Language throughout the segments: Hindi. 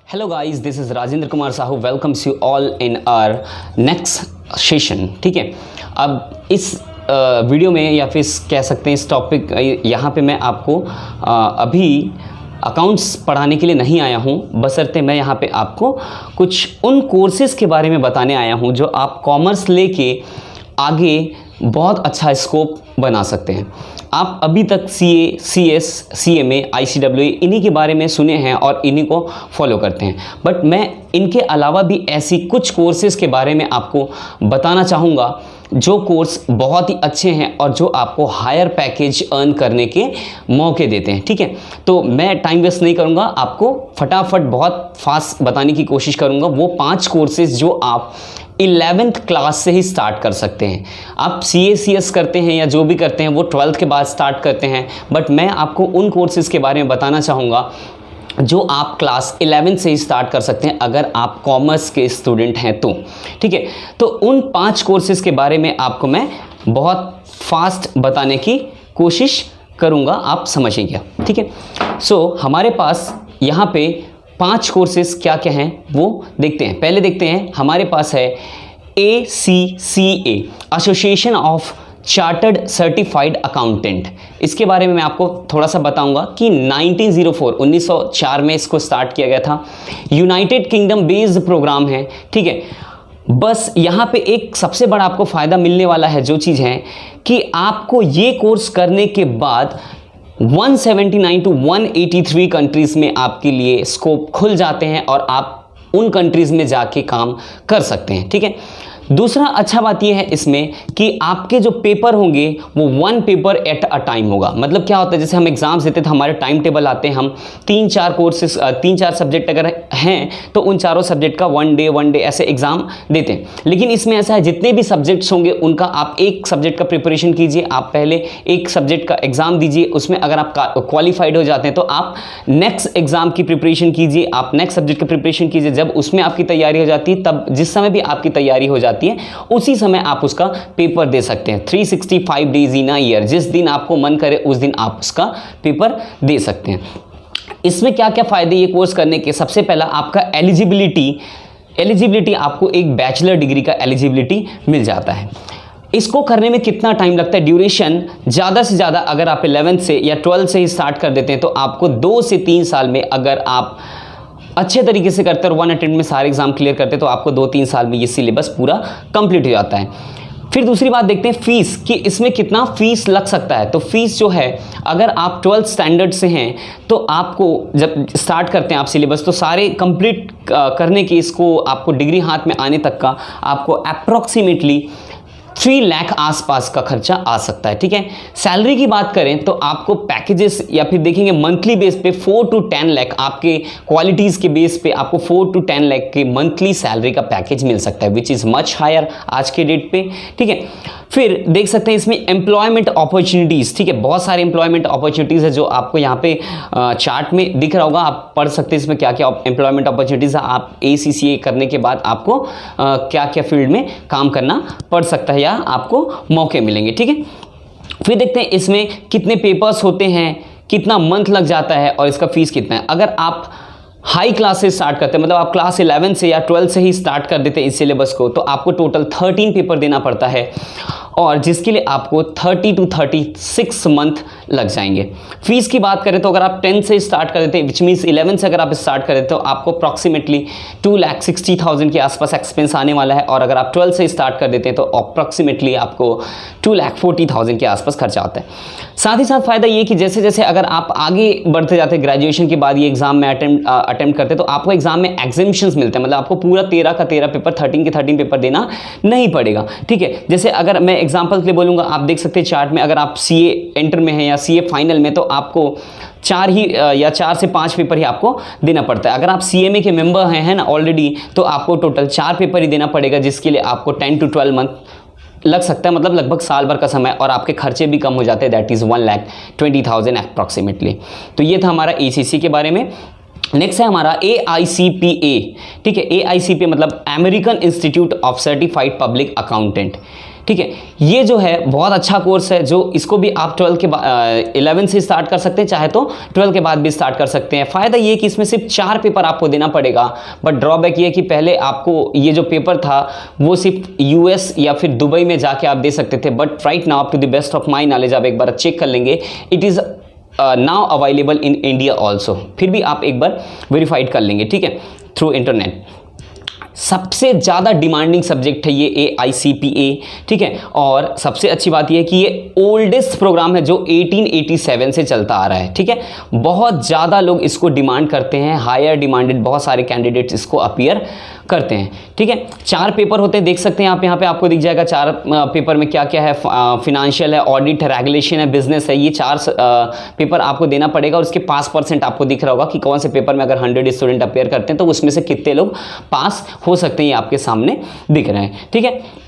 Hello guys, this is Rajendra Kumar Sahu welcomes you all in our next session. ठीक है, अब इस वीडियो में या फिर कह सकते हैं इस टॉपिक यहाँ पे मैं आपको अभी अकाउंट्स पढ़ाने के लिए नहीं आया हूँ, बशर्ते मैं यहाँ पे आपको कुछ उन कोर्सेज़ के बारे में बताने आया हूँ जो आप कॉमर्स लेके आगे बहुत अच्छा स्कोप बना सकते हैं। आप अभी तक CA, CS, CMA, ICWA इन्हीं के बारे में सुने हैं और इन्हीं को फॉलो करते हैं, बट मैं इनके अलावा भी ऐसी कुछ कोर्सेज़ के बारे में आपको बताना चाहूँगा जो कोर्स बहुत ही अच्छे हैं और जो आपको हायर पैकेज अर्न करने के मौके देते हैं। ठीक है, तो मैं टाइम वेस्ट नहीं करूँगा, आपको फटाफट बहुत फास्ट बताने की कोशिश करूँगा। वो 5 कोर्सेज़ जो आप 11th क्लास से ही स्टार्ट कर सकते हैं। आप CA, CS करते हैं या जो भी करते हैं वो 12th के बाद स्टार्ट करते हैं, बट मैं आपको उन कोर्सेज़ के बारे में बताना चाहूँगा जो आप क्लास 11 से ही स्टार्ट कर सकते हैं अगर आप कॉमर्स के स्टूडेंट हैं तो। ठीक है, तो उन 5 कोर्सेज़ के बारे में आपको मैं बहुत फास्ट बताने की कोशिश करूँगा, आप समझिएगा। ठीक है, सो हमारे पास यहाँ पे 5 कोर्सेज़ क्या क्या हैं वो देखते हैं। पहले देखते हैं, हमारे पास है ACCA, association of chartered certified accountant. इसके बारे में मैं आपको थोड़ा सा बताऊंगा कि 1904 में इसको स्टार्ट किया गया था। यूनाइटेड किंगडम बेस्ड प्रोग्राम है। ठीक है, बस यहाँ पे एक सबसे बड़ा आपको फ़ायदा मिलने वाला है, जो चीज़ है कि आपको ये कोर्स करने के बाद 179 टू 183 कंट्रीज़ में आपके लिए स्कोप खुल जाते हैं और आप उन कंट्रीज़ में जाके काम कर सकते हैं। ठीक है, दूसरा अच्छा बात यह है इसमें कि आपके जो पेपर होंगे वो 1 पेपर एट अ टाइम होगा। मतलब क्या होता है, जैसे हम एग्ज़ाम्स देते तो हमारे टाइम टेबल आते हैं, हम 3-4 कोर्सेज 3-4 सब्जेक्ट अगर हैं तो उन चारों सब्जेक्ट का 1 डे ऐसे एग्ज़ाम देते हैं। लेकिन इसमें ऐसा है, जितने भी सब्जेक्ट्स होंगे उनका आप एक सब्जेक्ट का प्रिपरेशन कीजिए। आप पहले एक सब्जेक्ट का एग्ज़ाम दीजिए, उसमें अगर आप क्वालिफाइड हो जाते हैं तो आप नेक्स्ट एग्ज़ाम की प्रिपरेशन कीजिए, आप नेक्स्ट सब्जेक्ट की प्रिपरेशन कीजिए। जब उसमें आपकी तैयारी हो जाती है, तब जिस समय भी आपकी तैयारी हो जाती है उसी समय आप उसका पेपर दे सकते हैं। 365 डेज इन अ ईयर, जिस दिन आपको मन करे उस दिन आप उसका पेपर दे सकते हैं। इसमें क्या क्या फ़ायदे ये कोर्स करने के, सबसे पहला आपका एलिजिबिलिटी आपको एक बैचलर डिग्री का एलिजिबिलिटी मिल जाता है। इसको करने में कितना टाइम लगता है, ड्यूरेशन ज़्यादा से ज़्यादा अगर आप 11th से या 12th से ही स्टार्ट कर देते हैं तो आपको 2 से 3 साल में, अगर आप अच्छे तरीके से करते हैं और 1 अटेम्प्ट में सारे एग्जाम क्लियर करते हैं तो आपको 2-3 साल में ये सिलेबस पूरा कंप्लीट हो जाता है। फिर दूसरी बात देखते हैं फीस, कि इसमें कितना फीस लग सकता है। तो फीस जो है, अगर आप 12th स्टैंडर्ड से हैं तो आपको जब स्टार्ट करते हैं आप सिलेबस, तो सारे कंप्लीट करने की, इसको आपको डिग्री हाथ में आने तक का आपको अप्रॉक्सीमेटली 3 लाख आसपास का खर्चा आ सकता है। ठीक है, सैलरी की बात करें तो आपको पैकेजेस या फिर देखेंगे मंथली बेस पे 4 to 10 लाख, आपके क्वालिटीज़ के बेस पे आपको 4 to 10 लाख के मंथली सैलरी का पैकेज मिल सकता है, विच इज़ मच हायर आज के डेट पे। ठीक है, फिर देख सकते हैं इसमें एम्प्लॉयमेंट अपॉर्चुनिटीज़। ठीक है, बहुत सारे एम्प्लॉयमेंट अपॉर्चुनिटीज़ है जो आपको यहाँ पे चार्ट में दिख रहा होगा, आप पढ़ सकते हैं इसमें क्या क्या एम्प्लॉयमेंट अपॉर्चुनिटीज़ है। आप ACCA करने के बाद आपको क्या क्या फील्ड में काम करना पड़ सकता है या आपको मौके मिलेंगे। ठीक है, फिर देखते हैं इसमें कितने पेपर्स होते हैं, कितना मंथ लग जाता है और इसका फीस कितना है। अगर आप हाई क्लास से स्टार्ट करते हैं, मतलब आप क्लास 11 से या 12 से ही स्टार्ट कर देते हैं इस सिलेबस को, तो आपको टोटल 13 पेपर देना पड़ता है और जिसके लिए आपको 30 to 36 मंथ लग जाएंगे। फीस की बात करें तो अगर आप 10 से स्टार्ट कर देते हैं, विच मीन्स 11 से अगर आप स्टार्ट कर देते हो, आपको अप्रॉक्सीमेटली 2,60,000 के आसपास एक्सपेंस आने वाला है और अगर आप 12 से स्टार्ट कर देते हैं तो अप्रॉक्सीमेटली आपको 2,40,000 के आसपास खर्चा आता है। साथ ही साथ फ़ायदा ये कि जैसे जैसे अगर आप आगे बढ़ते जाते हैं, ग्रेजुएशन के बाद ये एग्ज़ाम में अटेम्प्ट करते हैं तो आपको एग्जाम में एग्जेम्पशंस मिलते हैं, मतलब आपको पूरा 13 का 13 पेपर, 13 के 13 पेपर देना नहीं पड़ेगा। ठीक है, जैसे अगर मैं एग्जांपल के लिए बोलूँगा, आप देख सकते हैं चार्ट में, अगर आप CA एंटर में हैं या CA फाइनल में तो आपको 4 से 5 पेपर ही आपको देना पड़ता है। अगर आप CMA के मेंबर हैं ना ऑलरेडी, तो आपको टोटल 4 पेपर ही देना पड़ेगा, जिसके लिए आपको 10 to 12 मंथ लग सकता है, मतलब लगभग साल भर का समय, और आपके खर्चे भी कम हो जाते हैं, दैट इज़ 1,20,000 अप्रॉक्सीमेटली। तो ये था हमारा ACC के बारे में। नेक्स्ट है हमारा AICPA। ठीक है, AICPA मतलब American institute of certified public accountant. ठीक है। ये जो है बहुत अच्छा कोर्स है, जो इसको भी आप 12 के बाद 11 से स्टार्ट कर सकते हैं, चाहे तो 12 के बाद भी स्टार्ट कर सकते हैं। फ़ायदा ये कि इसमें सिर्फ 4 पेपर आपको देना पड़ेगा, बट ड्रॉबैक ये कि पहले आपको ये जो पेपर था वो सिर्फ यूएस या फिर दुबई में जाके आप दे सकते थे, but right now to the best of my knowledge आप एक बार चेक कर लेंगे, it is now available in India also. फिर भी आप एक बार वेरीफाइड कर लेंगे, ठीक है, थ्रू इंटरनेट। सबसे ज़्यादा डिमांडिंग सब्जेक्ट है ये AICPA, ठीक है। और सबसे अच्छी बात ये है कि ये ओल्डेस्ट प्रोग्राम है जो 1887 से चलता आ रहा है, ठीक है। बहुत ज़्यादा लोग इसको डिमांड करते हैं, हायर डिमांडेड, बहुत सारे कैंडिडेट्स इसको अपीयर करते हैं, ठीक है। 4 पेपर होते हैं, देख सकते हैं आप यहाँ पे, आपको दिख जाएगा 4 पेपर में क्या क्या है। फिनेंशियल है, ऑडिट है, रेगुलेशन है, बिजनेस है, ये 4 पेपर आपको देना पड़ेगा। और उसके पास परसेंट आपको दिख रहा होगा कि कौन से पेपर में अगर 100 स्टूडेंट अपेयर करते हैं तो उसमें से कितने लोग पास हो सकते हैं, ये आपके सामने दिख रहे हैं, ठीक है।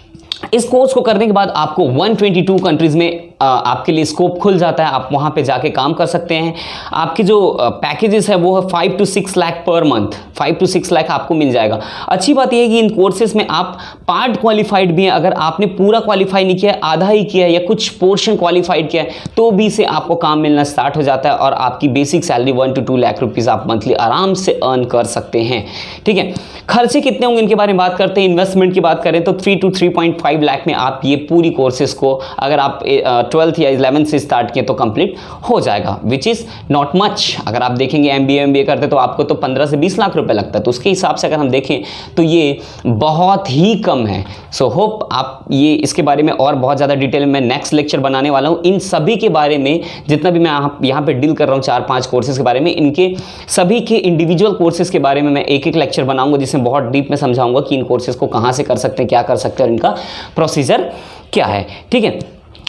इस कोर्स को करने के बाद आपको 122 कंट्रीज में आपके लिए स्कोप खुल जाता है, आप वहाँ पे जाके काम कर सकते हैं। आपकी जो पैकेजेस है वो है 5 to 6 lakh per month, 5 to 6 lakh आपको मिल जाएगा। अच्छी बात यह है कि इन कोर्सेज में आप पार्ट क्वालिफाइड भी हैं, अगर आपने पूरा क्वालिफाई नहीं किया है, आधा ही किया है या कुछ पोर्शन क्वालिफाइड किया है, तो भी से आपको काम मिलना स्टार्ट हो जाता है और आपकी basic salary 1 to 2 lakh rupees आप मंथली आराम से अर्न कर सकते हैं, ठीक है। खर्चे कितने होंगे इनके बारे में बात करते हैं। इन्वेस्टमेंट की बात करें तो 3 to 3.5 लाख में आप ये पूरी कोर्सेज को अगर आप 12th या 11th से स्टार्ट किए तो कंप्लीट हो जाएगा, विच इज़ नॉट मच। अगर आप देखेंगे MBA करते तो आपको तो 15 से 20 लाख रुपए लगता है, तो उसके हिसाब से अगर हम देखें तो ये बहुत ही कम है। सो होप आप ये इसके बारे में और बहुत ज़्यादा डिटेल में नेक्स्ट लेक्चर बनाने वाला हूँ। इन सभी के बारे में जितना भी मैं यहाँ पे डील कर रहा हूँ 4-5 कोर्सेज के बारे में, इनके सभी के इंडिविजुअल कोर्सेज के बारे में मैं एक लेक्चर बनाऊंगा, जिसमें बहुत डीप में समझाऊंगा कि इन कोर्सेज को कहाँ से कर सकते हैं, क्या कर सकते हैं और इनका प्रोसीजर क्या है, ठीक है।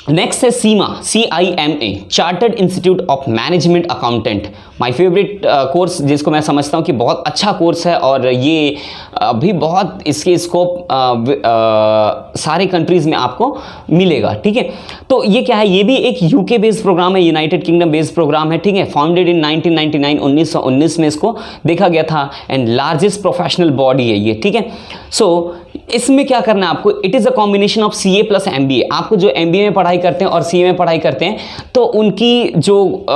नेक्स्ट है सीमा, CIMA, chartered institute of management accountant. My favourite course, जिसको मैं समझता हूँ कि बहुत अच्छा कोर्स है और ये अभी बहुत इसके स्कोप सारे कंट्रीज़ में आपको मिलेगा, ठीक है। तो ये क्या है, ये भी एक UK बेस्ड प्रोग्राम है, यूनाइटेड किंगडम बेस्ड प्रोग्राम है, ठीक है। फाउंडेड इन 1999, 1919 में इसको देखा गया था एंड लार्जेस्ट प्रोफेशनल बॉडी है ये, ठीक है। सो इसमें क्या करना है आपको, it is a combination of CA plus MBA। आपको जो MBA में पढ़ाई करते हैं और CA में पढ़ाई करते हैं तो उनकी जो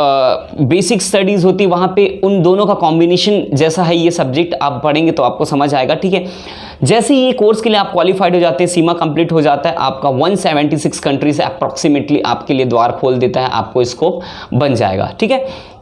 बेसिक स्टडीज़ होती है वहाँ पे उन दोनों का कॉम्बिनेशन जैसा है ये सब्जेक्ट आप पढ़ेंगे तो आपको समझ आएगा, ठीक है। जैसे ही ये कोर्स के लिए आप क्वालिफाइड हो जाते हैं, सीमा कंप्लीट हो जाता है, आपका 176 कंट्री से अप्रॉक्सीमेटली आपके लिए द्वार खोल देता है, आपको स्कोप बन जाएगा, ठीक है।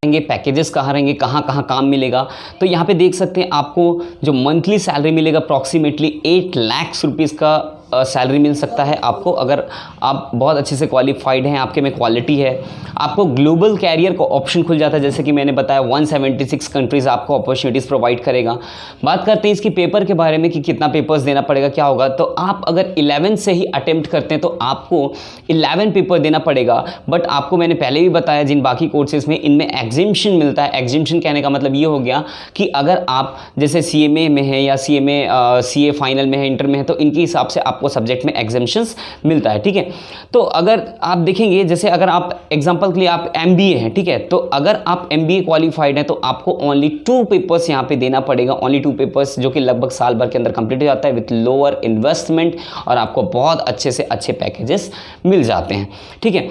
पैकेजेस कहाँ रहेंगे, कहाँ कहाँ काम मिलेगा, तो यहाँ पे देख सकते हैं आपको जो मंथली सैलरी मिलेगा अप्रॉक्सीमेटली 8 लाख रुपीज़ का सैलरी मिल सकता है आपको, अगर आप बहुत अच्छे से क्वालिफाइड हैं, आपके में क्वालिटी है। आपको ग्लोबल कैरियर का ऑप्शन खुल जाता है, जैसे कि मैंने बताया 176 कंट्रीज़ आपको अपॉर्चुनिटीज़ प्रोवाइड करेगा। बात करते हैं इसकी पेपर के बारे में कि कितना पेपर्स देना पड़ेगा, क्या होगा। तो आप अगर 11 से ही अटेम्प्ट करते हैं तो आपको 11 पेपर देना पड़ेगा, बट आपको मैंने पहले भी बताया जिन बाकी कोर्सेज़ में इनमें एग्जिम्शन मिलता है। एग्जिम्शन कहने का मतलब ये हो गया कि अगर आप जैसे CMA में है या CA फाइनल में है, इंटर में है, तो इनके हिसाब से आपको सब्जेक्ट में एग्जेम्पशंस मिलता है, ठीक है। तो अगर आप देखेंगे जैसे अगर आप एग्जांपल के लिए आप MBA हैं, ठीक है, तो अगर आप MBA क्वालिफाइड हैं तो आपको ओनली 2 पेपर्स यहाँ पे देना पड़ेगा, ओनली 2 पेपर्स, जो कि लगभग साल भर के अंदर कंप्लीट हो जाता है विथ लोअर इन्वेस्टमेंट और आपको बहुत अच्छे से अच्छे पैकेजेस मिल जाते हैं, ठीक है।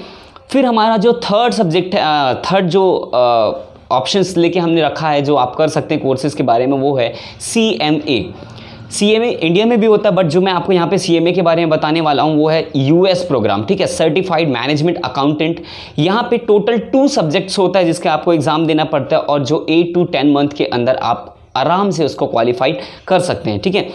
फिर हमारा जो थर्ड सब्जेक्ट है, थर्ड जो ऑप्शंस लेके हमने रखा है जो आप कर सकते हैं कोर्सेज के बारे में, वो है CMA इंडिया में भी होता है, बट जो मैं आपको यहाँ पे CMA के बारे में बताने वाला हूँ वो है US प्रोग्राम, ठीक है, सर्टिफाइड मैनेजमेंट अकाउंटेंट। यहाँ पे टोटल 2 सब्जेक्ट्स होता है जिसका आपको एग्जाम देना पड़ता है और जो 8 to 10 मंथ के अंदर आप आराम से उसको क्वालिफाइड कर सकते हैं, ठीक है।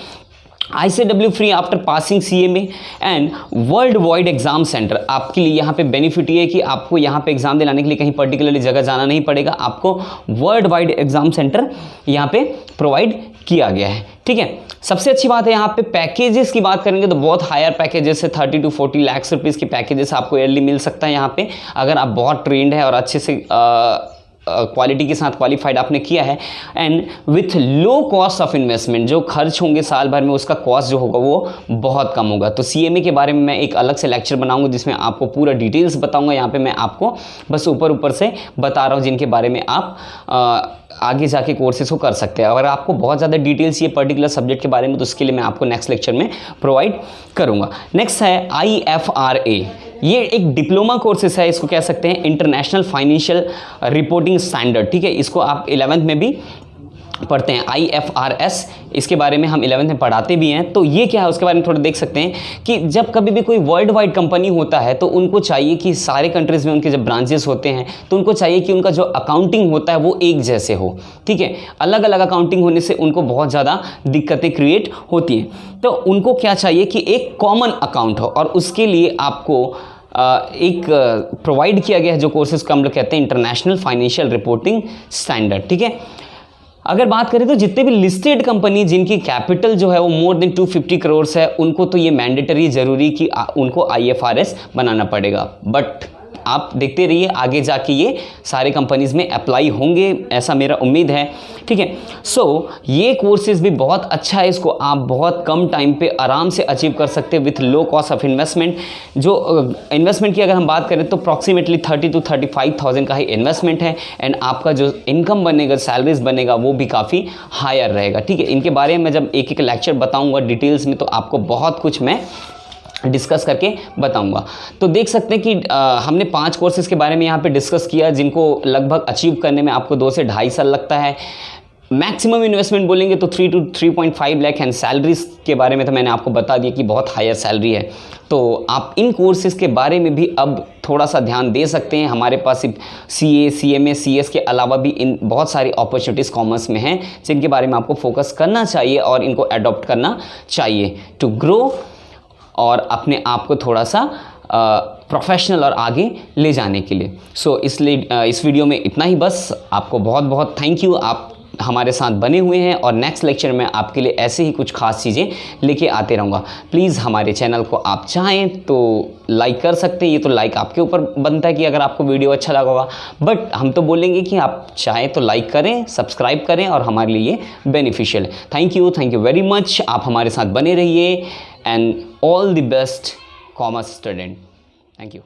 ICW free after passing CMA and world wide exam centre. आपके लिए यहाँ पे बेनिफिट ये है कि आपको यहाँ पे एग्जाम दिलाने के लिए कहीं पर्टिकुलरली जगह जाना नहीं पड़ेगा, आपको वर्ल्ड वाइड एग्जाम सेंटर यहाँ पे प्रोवाइड किया गया है, ठीक है। सबसे अच्छी बात है यहाँ पे पैकेजेस की बात करेंगे तो बहुत हायर पैकेजेस है, 30 to 40 लाख रुपीज़ की पैकेजेस आपको ईयरली मिल सकता है यहाँ पे, अगर आप बहुत ट्रेंड है और अच्छे से क्वालिटी के साथ क्वालिफाइड आपने किया है and with low cost of investment, जो खर्च होंगे साल भर में उसका कॉस्ट जो होगा वो बहुत कम होगा। तो CMA के बारे में मैं एक अलग से लेक्चर बनाऊंगा जिसमें आपको पूरा डिटेल्स बताऊंगा। यहाँ पे मैं आपको बस ऊपर से बता रहा हूँ जिनके बारे में आप आगे जाके कोर्सेज को कर सकते हैं। अगर आपको बहुत ज़्यादा डिटेल्स ये पर्टिकुलर सब्जेक्ट के बारे में, तो उसके लिए मैं आपको नेक्स्ट लेक्चर में प्रोवाइड करूँगा। नेक्स्ट है IFRA, ये एक डिप्लोमा कोर्सेस है, इसको कह सकते हैं इंटरनेशनल फाइनेंशियल रिपोर्टिंग स्टैंडर्ड, ठीक है। इसको आप 11th में भी पढ़ते हैं, IFRS, इसके बारे में हम 11th में पढ़ाते भी हैं। तो ये क्या है उसके बारे में थोड़ा देख सकते हैं कि जब कभी भी कोई वर्ल्ड वाइड कंपनी होता है तो उनको चाहिए कि सारे कंट्रीज़ में उनके जब ब्रांचेस होते हैं तो उनको चाहिए कि उनका जो अकाउंटिंग होता है वो एक जैसे हो, ठीक है। अलग अलग अकाउंटिंग होने से उनको बहुत ज़्यादा दिक्कतें क्रिएट होती हैं। तो उनको क्या चाहिए कि एक कॉमन अकाउंट हो, और उसके लिए आपको एक प्रोवाइड किया गया है जो कोर्सेज को हम लोग कहते हैं इंटरनेशनल फाइनेंशियल रिपोर्टिंग स्टैंडर्ड, ठीक है। अगर बात करें तो जितने भी लिस्टेड कंपनी जिनकी कैपिटल जो है वो मोर देन 250 करोड़ है, उनको तो ये मैंडेटरी ज़रूरी कि उनको IFRS बनाना पड़ेगा। बट आप देखते रहिए आगे जाके ये सारे कंपनीज़ में अप्लाई होंगे, ऐसा मेरा उम्मीद है, ठीक है। सो ये कोर्सेज भी बहुत अच्छा है, इसको आप बहुत कम टाइम पे आराम से अचीव कर सकते हैं with low cost of investment. जो इन्वेस्टमेंट की अगर हम बात करें तो अप्रॉक्सीमेटली 30 to 35,000 का ही इन्वेस्टमेंट है एंड आपका जो इनकम बनेगा, सैलरीज बनेगा, वो भी काफ़ी हायर रहेगा, ठीक है। इनके बारे में जब एक एक लेक्चर बताऊँगा डिटेल्स में तो आपको बहुत कुछ मैं डिस्कस करके बताऊंगा। तो देख सकते हैं कि हमने 5 कोर्सेज के बारे में यहाँ पे डिस्कस किया जिनको लगभग अचीव करने में आपको 2 से 2.5 साल लगता है। मैक्सिमम इन्वेस्टमेंट बोलेंगे तो 3 to 3.5 लाख एंड सैलरीज के बारे में तो मैंने आपको बता दिया कि बहुत हायर सैलरी है। तो आप इन कोर्सेज के बारे में भी अब थोड़ा सा ध्यान दे सकते हैं। हमारे पास CA, CMA, CS के अलावा भी इन बहुत सारी अपॉर्चुनिटीज़ कॉमर्स में हैं जिनके बारे में आपको फोकस करना चाहिए और इनको अडॉप्ट करना चाहिए टू ग्रो और अपने आप को थोड़ा सा प्रोफेशनल और आगे ले जाने के लिए। सो इसलिए इस वीडियो में इतना ही बस। आपको बहुत बहुत थैंक यू, आप हमारे साथ बने हुए हैं और नेक्स्ट लेक्चर में आपके लिए ऐसे ही कुछ खास चीज़ें लेके आते रहूँगा। प्लीज़ हमारे चैनल को आप चाहें तो लाइक कर सकते हैं, ये तो लाइक आपके ऊपर बनता है कि अगर आपको वीडियो अच्छा लगा होगा, बट हम तो बोलेंगे कि आप चाहें तो लाइक करें, सब्सक्राइब करें और हमारे लिए ये बेनिफिशियल है। Thank you very much. आप हमारे साथ बने रहिए and all the best commerce student. Thank you.